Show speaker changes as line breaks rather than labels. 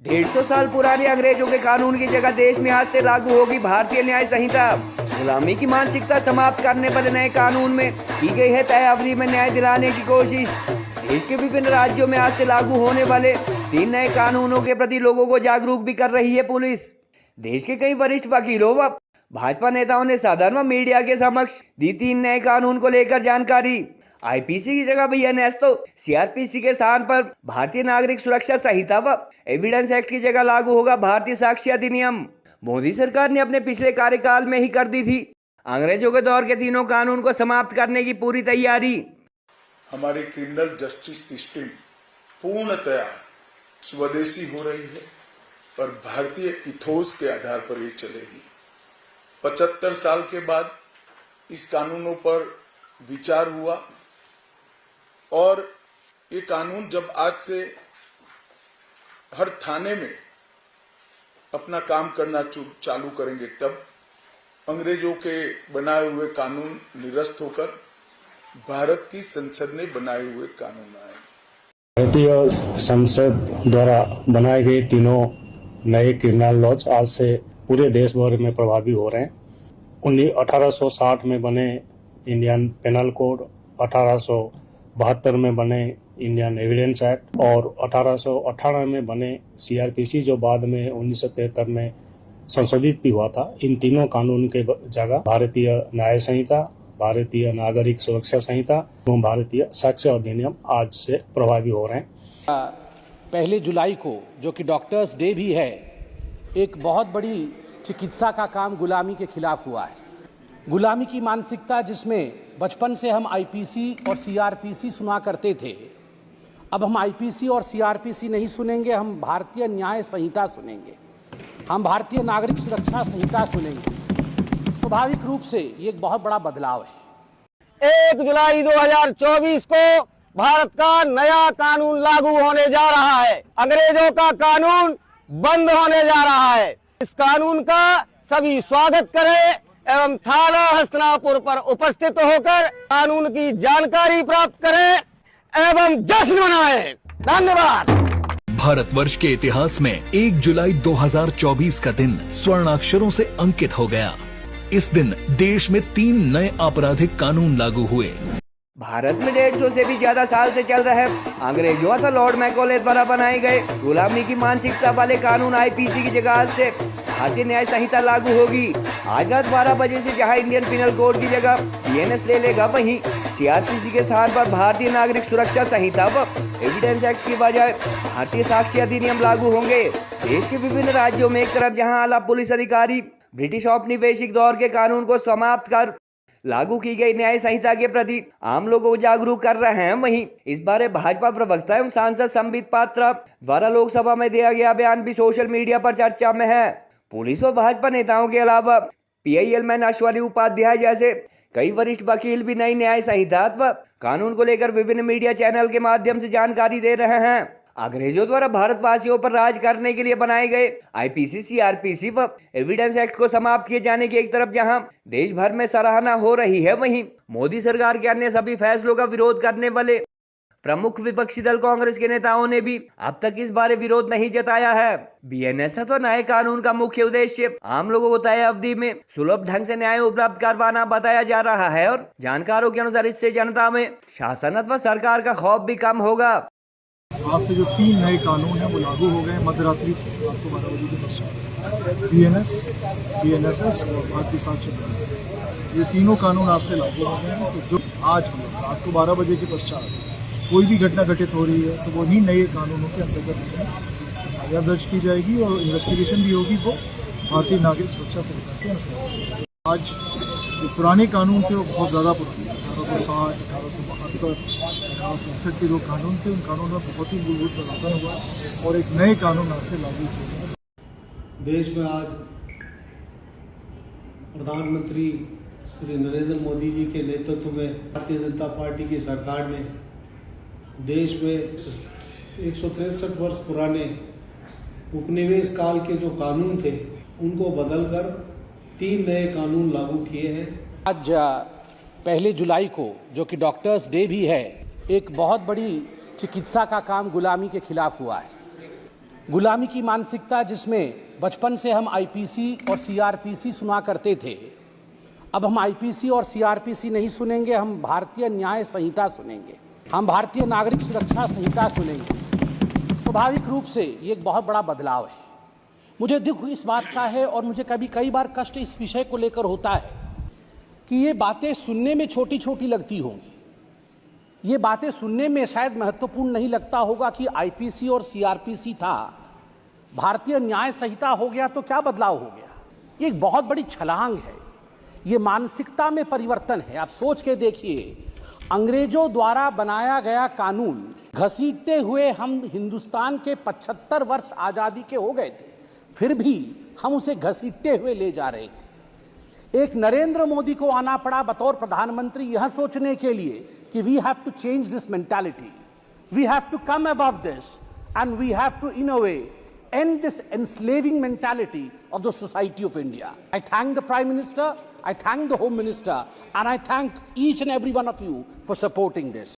150 साल पुराने अंग्रेजों के कानून की जगह देश में आज से लागू होगी भारतीय न्याय संहिता। गुलामी की मानसिकता समाप्त करने पर नए कानून में की गई है तय अवधि में न्याय दिलाने की कोशिश। देश के विभिन्न राज्यों में आज से लागू होने वाले 3 नए कानूनों के प्रति लोगों को जागरूक भी कर रही है पुलिस। देश के कई वरिष्ठ वकीलों व भाजपा नेताओं ने सदन व मीडिया के समक्ष दी 3 नए कानून को लेकर जानकारी। आईपीसी की जगह बीएनएस तो सीआरपीसी के स्थान पर भारतीय नागरिक सुरक्षा संहिता व एविडेंस एक्ट की जगह लागू होगा भारतीय साक्ष्य अधिनियम। मोदी सरकार ने अपने पिछले कार्यकाल में ही कर दी थी अंग्रेजों के दौर के तीनों कानून को समाप्त करने की पूरी तैयारी।
हमारी क्रिमिनल जस्टिस सिस्टम पूर्णतया स्वदेशी हो रही है और भारतीय इथोस के आधार पर ये चलेगी। 75 साल के बाद इस कानूनों पर विचार हुआ और ये कानून जब आज से हर थाने में अपना काम करना चालू करेंगे तब अंग्रेजों के बनाए हुए कानून निरस्त होकर भारत की संसद ने बनाए हुए कानून आए।
भारतीय संसद द्वारा बनाए गए तीनों नए क्रिमिनल लॉज आज से पूरे देश भर में प्रभावी हो रहे हैं। 1860 में बने इंडियन पेनल कोड, 1872 में बने इंडियन एविडेंस एक्ट और 1818 में बने सीआरपीसी जो बाद में 1973 में संशोधित भी हुआ था। इन तीनों कानून के जगह भारतीय न्याय संहिता, भारतीय नागरिक सुरक्षा संहिता एवं भारतीय साक्ष्य अधिनियम आज से प्रभावी हो रहे हैं।
1 जुलाई को जो कि डॉक्टर्स डे भी है, एक बहुत बड़ी चिकित्सा का काम गुलामी के खिलाफ हुआ है। गुलामी की मानसिकता जिसमें बचपन से हम आईपीसी और सीआरपीसी सुना करते थे, अब हम आईपीसी और सीआरपीसी नहीं सुनेंगे, हम भारतीय न्याय संहिता सुनेंगे, हम भारतीय नागरिक सुरक्षा संहिता सुनेंगे। स्वाभाविक रूप से ये एक बहुत बड़ा बदलाव है।
1 जुलाई 2024 को भारत का नया कानून लागू होने जा रहा है। अंग्रेजों का कानून बंद होने जा रहा है। इस कानून का सभी स्वागत करें एवं थाना हस्तिनापुर पर उपस्थित होकर कानून की जानकारी प्राप्त करें एवं जश्न मनाएं। धन्यवाद।
भारतवर्ष के इतिहास में 1 जुलाई 2024 का दिन स्वर्णाक्षरों से अंकित हो गया। इस दिन देश में 3 नए आपराधिक कानून लागू हुए।
भारत में 150 से भी ज्यादा साल से चल रहे अंग्रेजों तथा लॉर्ड मैकॉले द्वारा बनाए गए गुलामी की मानसिकता वाले कानून आईपीसी की जगह आज से भारतीय न्याय संहिता लागू होगी। आज रात 12 बजे से जहां इंडियन पिनल कोड की जगह बीएनएस ले लेगा, वहीं सीआरपीसी के स्थान पर भारतीय नागरिक सुरक्षा संहिता व एविडेंस एक्ट की बजाय भारतीय साक्ष्य अधिनियम लागू होंगे। देश के विभिन्न राज्यों में एक तरफ जहाँ आला पुलिस अधिकारी ब्रिटिश औपनिवेशिक दौर के कानून को समाप्त कर लागू की गई न्याय संहिता के प्रति आम लोगों को जागरूक कर रहे हैं, वहीं इस बारे भाजपा प्रवक्ता एवं सांसद संबित पात्रा द्वारा लोकसभा में दिया गया बयान भी सोशल मीडिया पर चर्चा में है। पुलिस और भाजपा नेताओं के अलावा पीआईएल अश्वनी उपाध्याय जैसे कई वरिष्ठ वकील भी नई न्याय संहिता व कानून को लेकर विभिन्न मीडिया चैनल के माध्यम से जानकारी दे रहे हैं। अंग्रेजों द्वारा भारतवासियों पर राज करने के लिए बनाए गए आईपीसी, सीआरपीसी व एविडेंस एक्ट को समाप्त किए जाने की एक तरफ जहां देश भर में सराहना हो रही है, वहीं मोदी सरकार के अन्य सभी फैसलों का विरोध करने वाले प्रमुख विपक्षी दल कांग्रेस के नेताओं ने भी अब तक इस बारे विरोध नहीं जताया है। बीएनएस अथवा नए कानून का मुख्य उद्देश्य आम लोगों को तय अवधि में सुलभ ढंग से न्याय उपलब्ध करवाना बताया जा रहा है और जानकारों के अनुसार इससे जनता में शासन अथवा सरकार का खौफ भी कम होगा।
आज से जो 3 नए कानून हैं वो लागू हो गए मध्यरात्रि से रात को 12 बजे के पश्चात। बीएनएस, बीएनएसएस और भारतीय साक्ष्य अधिनियम, ये तीनों कानून आज से लागू हो गए हैं। तो जो आज रात को 12 बजे के पश्चात कोई भी घटना घटित हो रही है तो वो ही नए कानूनों के अंतर्गत उसमें एफआईआर दर्ज की जाएगी और इन्वेस्टिगेशन भी होगी वो भारतीय नागरिक सुरक्षा संहिता के अनुसार। आज जो पुराने कानून थे वो बहुत ज़्यादा पुराने, 1860, 1872, 1867 के जो कानून थे उन कानूनों में बहुत ही मूलभूत परिवर्तन हुआ और एक नए कानून आज से लागू किए।
देश में आज प्रधानमंत्री श्री नरेंद्र मोदी जी के नेतृत्व में भारतीय जनता पार्टी की सरकार ने देश में 163 वर्ष पुराने उपनिवेश काल के जो कानून थे उनको बदलकर 3 नए कानून लागू किए हैं।
आज 1 जुलाई को जो कि डॉक्टर्स डे भी है, एक बहुत बड़ी चिकित्सा का काम गुलामी के खिलाफ हुआ है। गुलामी की मानसिकता जिसमें बचपन से हम आईपीसी और सीआरपीसी सुना करते थे, अब हम आईपीसी और सीआरपीसी नहीं सुनेंगे, हम भारतीय न्याय संहिता सुनेंगे, हम भारतीय नागरिक सुरक्षा संहिता सुनेंगे। स्वाभाविक रूप से ये एक बहुत बड़ा बदलाव है। मुझे दुख इस बात का है और मुझे कई बार कष्ट इस विषय को लेकर होता है कि ये बातें सुनने में छोटी छोटी लगती होंगी, ये बातें सुनने में शायद महत्वपूर्ण नहीं लगता होगा कि आईपीसी और सीआरपीसी था, भारतीय न्याय संहिता हो गया तो क्या बदलाव हो गया। ये एक बहुत बड़ी छलांग है, ये मानसिकता में परिवर्तन है। आप सोच के देखिए, अंग्रेजों द्वारा बनाया गया कानून घसीटते हुए हम हिंदुस्तान के 75 वर्ष आज़ादी के हो गए थे, फिर भी हम उसे घसीटते हुए ले जा रहे थे। एक नरेंद्र मोदी को आना पड़ा बतौर प्रधानमंत्री यह सोचने के लिए कि we have to change this mentality, we have to come above this and we have to in a way end this enslaving mentality of the society of India. I thank the Prime Minister, I thank the Home Minister, and I thank each and every one of you for supporting this.